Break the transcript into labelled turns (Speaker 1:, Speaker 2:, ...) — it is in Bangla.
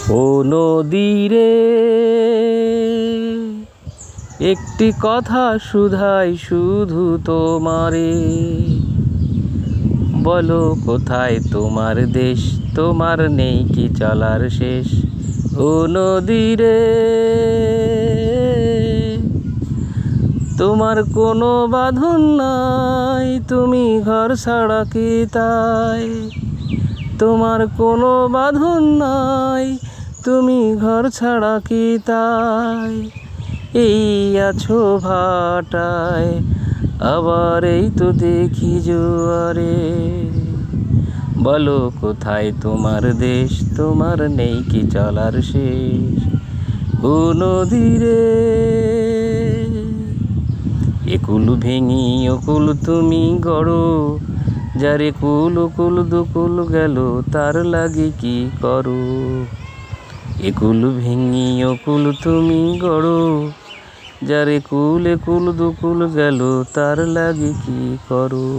Speaker 1: ও নদীরে একটি কথা শুধাই শুধু তোমারে, বলো কোথায় তোমার দেশ, তোমার নেই কি চলার শেষ। ও নদীরে তোমার কোনো বাঁধন নাই, তুমি ঘর ছাড়া কি তাই। তোমার কোনো বাঁধন নাই, তুমি ঘর ছাড়া কি তাই। এই আছো ভাটায়, আবার এই তো দেখি জোয়ারে, বলো কোথায় তোমার দেশ, তোমার নেই কি চলার শেষ। ও নদীরে একুল ভেঙি অকুল তুমি গড়ো, যারে কুল কুল দুকুল গেল তার লাগি কি করো। একুল ভেঙি অকুল তুমি গড়ো, যারে কুল দুকুল গেল তার লাগি কি করো।